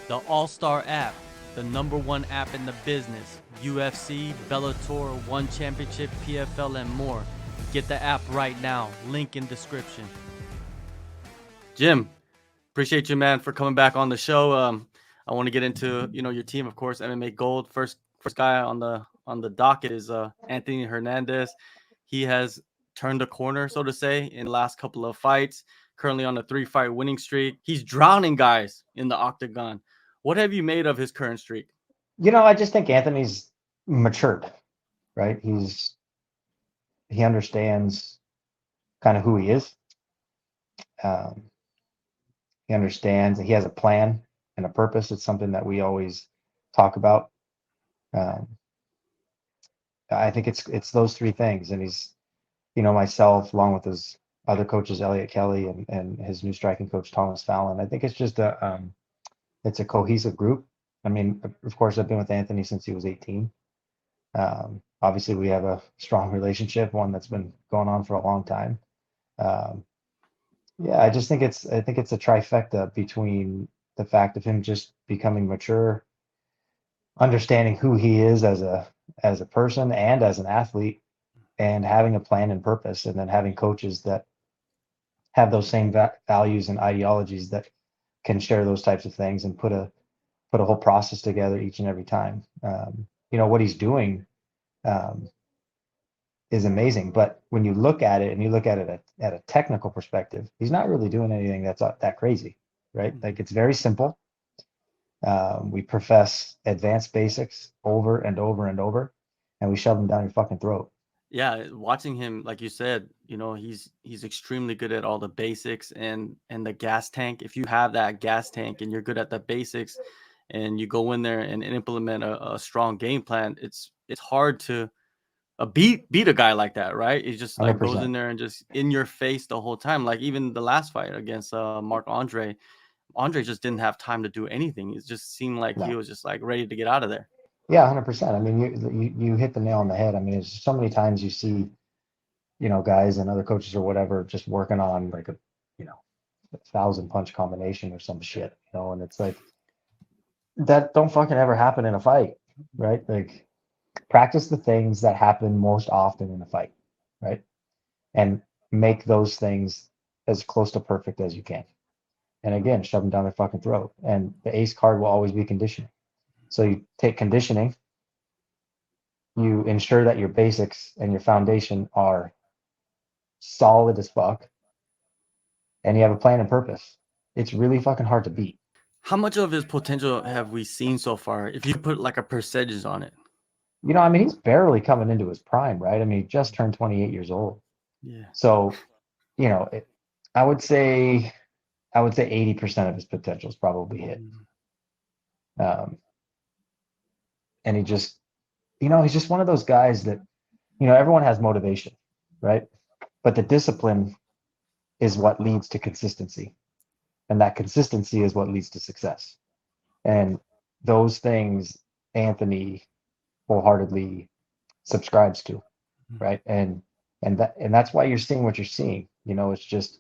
The AllStar app, the #1 app in the business. UFC, Bellator, One Championship, PFL, and more. Get the app right now. Link in description. Jim, appreciate you, man, for coming back on the show. I want to get into your team, of course, MMA Gold. First guy on the docket is Anthony Hernandez. He has turned a corner, so to say, in the last couple of fights. Currently on a 3-fight winning streak. He's drowning guys in the octagon. What have you made of his current streak? I just think Anthony's matured, right? He understands kind of who he is. Um, he understands that he has a plan and a purpose. It's something that we always talk about. Um, I think it's those three things, and he's myself along with his other coaches, Elliot Kelly and his new striking coach Thomas Fallon. I think it's just it's a cohesive group. I mean, of course, I've been with Anthony since he was 18. Obviously, we have a strong relationship, one that's been going on for a long time. Um, yeah, I just think it's a trifecta between the fact of him just becoming mature, understanding who he is as a person and as an athlete, and having a plan and purpose, and then having coaches that have those same values and ideologies that can share those types of things and put a whole process together each and every time. What he's doing um, is amazing. But when you look at it and you look at it at a technical perspective, he's not really doing anything that's that crazy, right? Like, it's very simple. We profess advanced basics over and over and over, and we shove them down your fucking throat. Yeah, watching him, like you said, he's extremely good at all the basics and the gas tank. If you have that gas tank and you're good at the basics, and you go in there and implement a strong game plan, it's hard to beat a guy like that, right? He just like goes in 100%. there and just in your face the whole time. Like even the last fight against Mark Andre just didn't have time to do anything. It just seemed like he No. was just like ready to get out of there. Yeah, 100%. I mean, you hit the nail on the head. I mean, it's so many times you see, guys and other coaches or whatever just working on like you know, 1,000 punch combination or some shit, and it's like that don't fucking ever happen in a fight, right? Like, practice the things that happen most often in a fight, right? And make those things as close to perfect as you can. And again, shove them down their fucking throat. And the ace card will always be conditioning. So you take conditioning, you ensure that your basics and your foundation are solid as fuck, and you have a plan and purpose. It's really fucking hard to beat. How much of his potential have we seen so far? If you put like a percentage on it. I mean, he's barely coming into his prime, right? I mean, he just turned 28 years old. Yeah. So, you know, it, I would say I would say 80% of his potential is probably hit. Um, and he's just one of those guys that, everyone has motivation, right? But the discipline is what leads to consistency. And that consistency is what leads to success. And those things Anthony wholeheartedly subscribes to, right? And that's why you're seeing what you're seeing. It's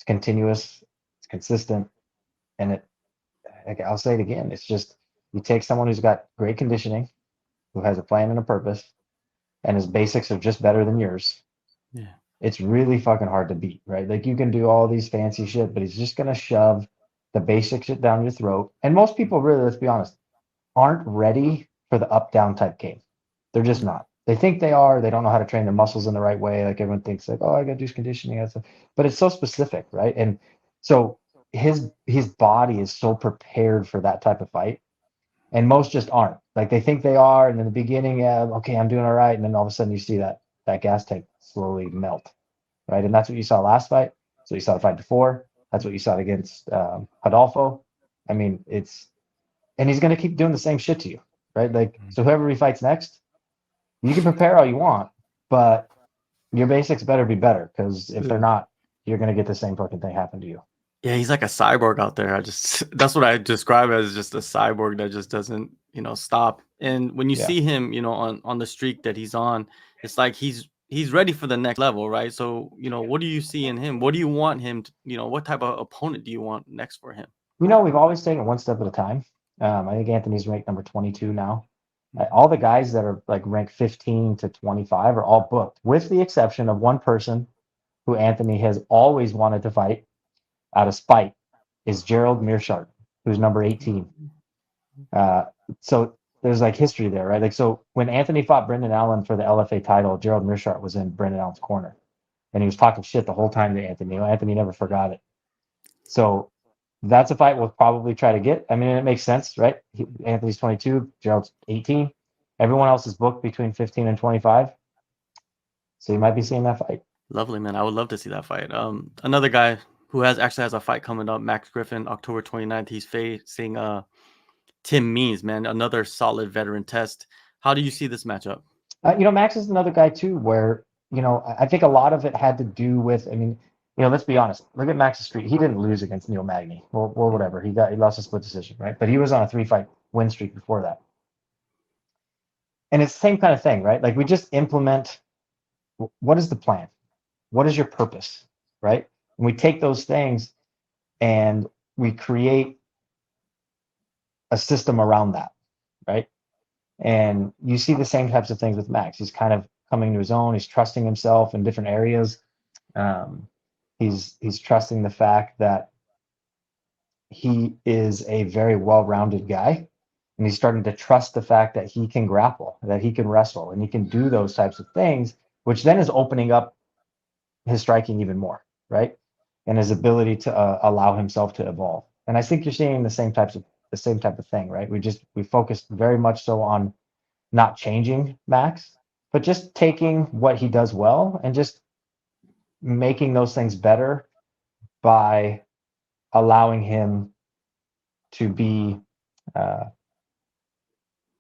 continuous, it's consistent, and I'll say it again, it's just you take someone who's got great conditioning, who has a plan and a purpose, and his basics are just better than yours. Yeah. It's really fucking hard to beat, right? Like, you can do all these fancy shit, but he's just gonna shove the basic shit down your throat. And most people, really, let's be honest, aren't ready for the up down type game. They're just not. They think they are. They don't know how to train their muscles in the right way. Like, everyone thinks, like, oh, I got to do conditioning. But it's so specific, right? And so his body is so prepared for that type of fight, and most just aren't. Like, they think they are, and in the beginning, yeah, okay, I'm doing all right, and then all of a sudden you see that gas tank slowly melt, right? And that's what you saw last fight. So you saw the fight before. That's what you saw against Adolfo. I mean, and he's going to keep doing the same shit to you, right? Like, so whoever he fights next, you can prepare all you want, but your basics better be better, because if they're not, you're going to get the same fucking thing happen to you. Yeah, he's like a cyborg out there. That's what I describe as just a cyborg that just doesn't, stop. And when you Yeah. see him, on the streak that he's on, it's like he's ready for the next level, right? So, what do you see in him? What do you want him to, what type of opponent do you want next for him? We've always taken it one step at a time. I think Anthony's ranked number 22 now. All the guys that are like ranked 15 to 25 are all booked, with the exception of one person who Anthony has always wanted to fight out of spite, is Gerald Meerchaert, who's number 18. So there's like history there, right? Like, so when Anthony fought Brendan Allen for the LFA title, Gerald Meerchaert was in Brendan Allen's corner, and he was talking shit the whole time to Anthony. Anthony never forgot it. So that's a fight we'll probably try to get. I mean, it makes sense, right? Anthony's 22, Gerald's 18. Everyone else is booked between 15 and 25. So you might be seeing that fight. Lovely, man. I would love to see that fight. Another guy who actually has a fight coming up, Max Griffin, October 29th. He's facing Tim Means, man. Another solid veteran test. How do you see this matchup? Max is another guy too, where, I think a lot of it had to do with, I mean, let's be honest. Look at Max's streak. He didn't lose against Neil Magny. Well, whatever. He lost a split decision, right? But he was on a 3-fight win streak before that. And it's the same kind of thing, right? Like, we just implement, what is the plan? What is your purpose, right? And we take those things and we create a system around that, right? And you see the same types of things with Max. He's kind of coming to his own. He's trusting himself in different areas. He's trusting the fact that he is a very well-rounded guy, and he's starting to trust the fact that he can grapple, that he can wrestle, and he can do those types of things, which then is opening up his striking even more, right? And his ability to allow himself to evolve. And I think you're seeing the same type of thing, right? We focused very much so on not changing Max, but just taking what he does well and just making those things better by allowing him to be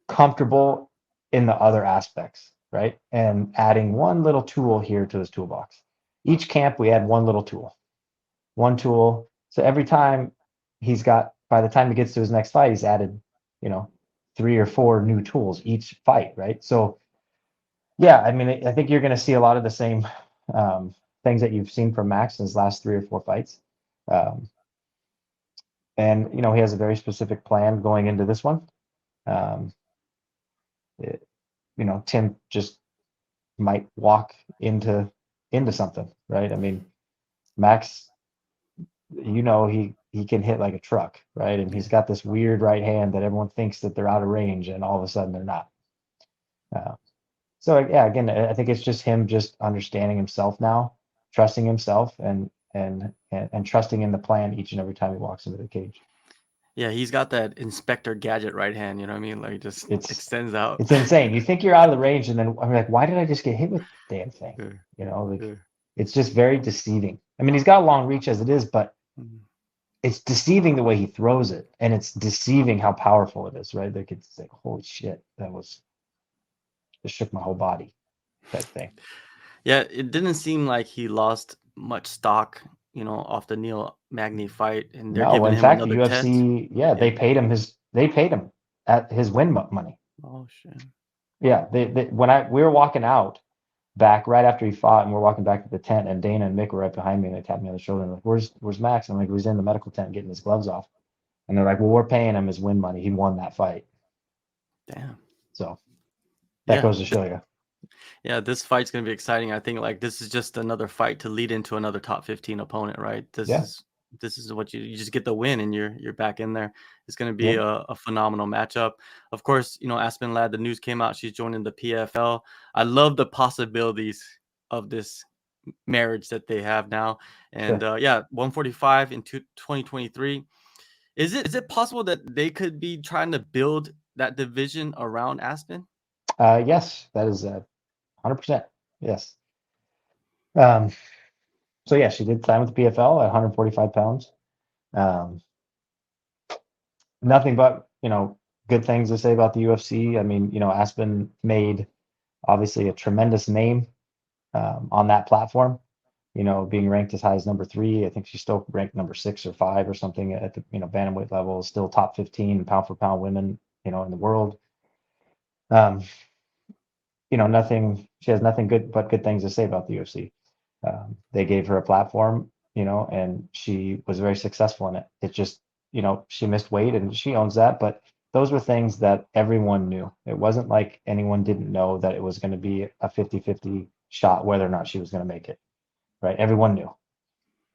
comfortable in the other aspects, right? And adding one little tool here to his toolbox. Each camp, we add one little tool. One tool. So every time by the time he gets to his next fight, he's added, 3 or 4 new tools each fight, right? So, yeah, I mean, I think you're going to see a lot of the same things that you've seen from Max in his last 3 or 4 fights. And, he has a very specific plan going into this one. Tim just might walk into something, right? I mean, Max, he can hit like a truck, right? And he's got this weird right hand that everyone thinks that they're out of range, and all of a sudden they're not. So yeah, again, I think it's just him just understanding himself now, trusting himself, and trusting in the plan each and every time he walks into the cage. Yeah, he's got that Inspector Gadget right hand. You know what I mean? Like, just extends out. It's insane. You think you're out of the range, and then I'm like, why did I just get hit with the damn thing? Yeah. It's just very deceiving. I mean, he's got a long reach as it is, but it's deceiving the way he throws it, and it's deceiving how powerful it is, right? Like, it's like, holy shit, it shook my whole body, type thing. Yeah, it didn't seem like he lost much stock, off the Neil Magny fight, and they're giving him fact, another the UFC, test. they paid him at his win money. Oh shit. Yeah, when we were walking out back right after he fought, and we're walking back to the tent, and Dana and Mick were right behind me, and they tapped me on the shoulder and like, where's Max? And I'm like, he's in the medical tent getting his gloves off. And they're like, well, we're paying him his win money. He won that fight. Damn. So that goes to show you. Yeah, this fight's gonna be exciting. I think like this is just another fight to lead into another top 15 opponent, right? This is what you just get the win, and you're back in there. It's gonna be a phenomenal matchup. Of course, Aspen Ladd, the news came out, she's joining the PFL. I love the possibilities of this marriage that they have now. And 145 in 2023. Is it possible that they could be trying to build that division around Aspen? Yes, that is 100%. Yes. So yeah, she did sign with the PFL at 145 pounds. Nothing but, good things to say about the UFC. I mean, Aspen made obviously a tremendous name on that platform, being ranked as high as number 3. I think she's still ranked number 6 or 5 or something at the, bantamweight level, still top 15 pound for pound women, in the world. She has nothing but good things to say about the UFC. They gave her a platform, and she was very successful in it. It's just, she missed weight and she owns that, but those were things that everyone knew. It wasn't like anyone didn't know that it was going to be a 50-50 shot whether or not she was going to make it, right? Everyone knew.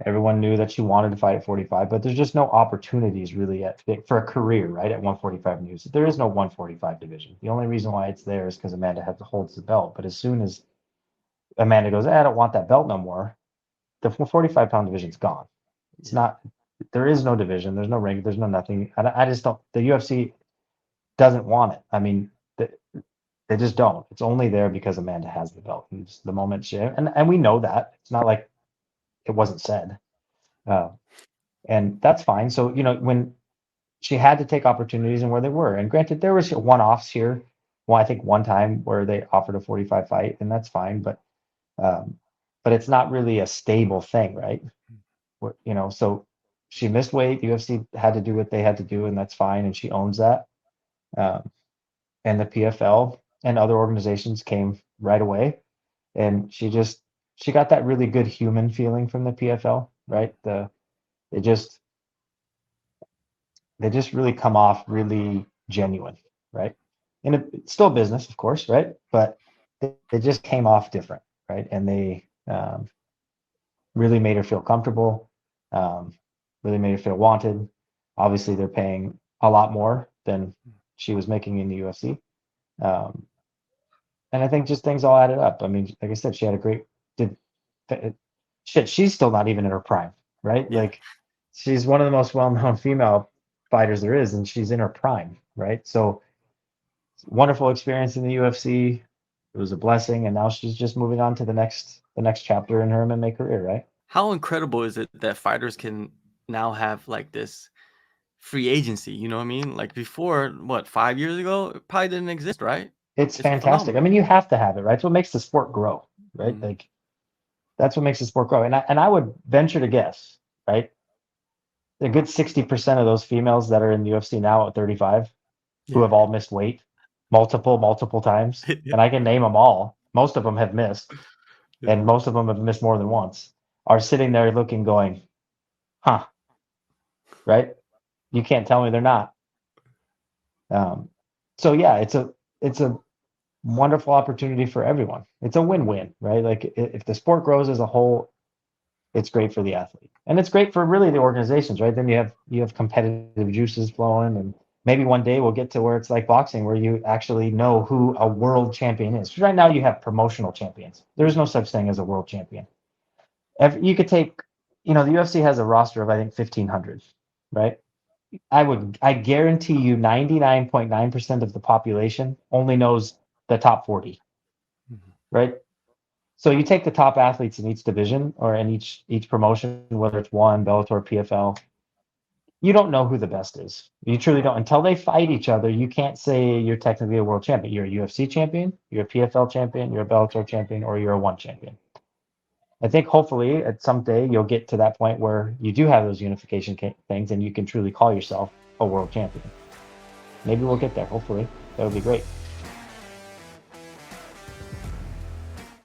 Everyone knew that she wanted to fight at 45, but there's just no opportunities really for a career, right? At 145 news. There is no 145 division. The only reason why it's there is because Amanda holds the belt. But as soon as Amanda goes, I don't want that belt no more, the 45-pound division's gone. It's not, there is no division. There's no rank. There's no nothing. I just don't, the UFC doesn't want it. I mean, they just don't. It's only there because Amanda has the belt. And the moment and we know that. It's not like it wasn't said. And that's fine. So, when she had to take opportunities and where they were, and granted, there was one-offs here. Well, I think one time where they offered a 45 fight, and that's fine, but it's not really a stable thing, right? So she missed weight. The UFC had to do what they had to do, and that's fine, and she owns that. And the PFL and other organizations came right away, and she got that really good human feeling from the PFL, right? They just really come off really genuine, right? And it's still business, of course, right? But they just came off different, right? And they really made her feel comfortable, really made her feel wanted. Obviously, they're paying a lot more than she was making in the UFC. And I think just things all added up. I mean, like I said, she had a great, she's still not even in her prime, right? Yeah. Like, she's one of the most well-known female fighters there is, and she's in her prime, right? So wonderful experience in the UFC. It was a blessing, and now she's just moving on to the next chapter in her MMA career, right? How incredible is it that fighters can now have like this free agency? You know what I mean? Like before, 5 years ago, it probably didn't exist, right? It's fantastic. Phenomenal. I mean, you have to have it, right? It's what makes the sport grow, right? Mhm. Like, that's what makes the sport grow. And I would venture to guess, right? A good 60% of those females that are in the UFC now at 35 who have all missed weight multiple times, Yeah. and I can name them all. Most of them have missed, Yeah. and most of them have missed more than once, are sitting there looking, going, huh, right? You can't tell me they're not. So yeah, it's a wonderful opportunity for everyone. It's a win-win, right? Like, if the sport grows as a whole, it's great for the athlete, and it's great for really the organizations, right? Then you have competitive juices flowing, and maybe one day we'll get to where it's like boxing, where you actually know who a world champion is. Right now you have promotional champions. There's no such thing as a world champion. You could take, the UFC has a roster of, I think, 1,500, right? I guarantee you 99.9% of the population only knows the top 40, right? So you take the top athletes in each division or in each promotion, whether it's one, Bellator, PFL, you don't know who the best is. You truly don't. Until they fight each other, you can't say you're technically a world champion. You're a UFC champion, you're a PFL champion, you're a Bellator champion, or you're a one champion. I think hopefully at some day you'll get to that point where you do have those unification things and you can truly call yourself a world champion. Maybe we'll get there. Hopefully. That would be great.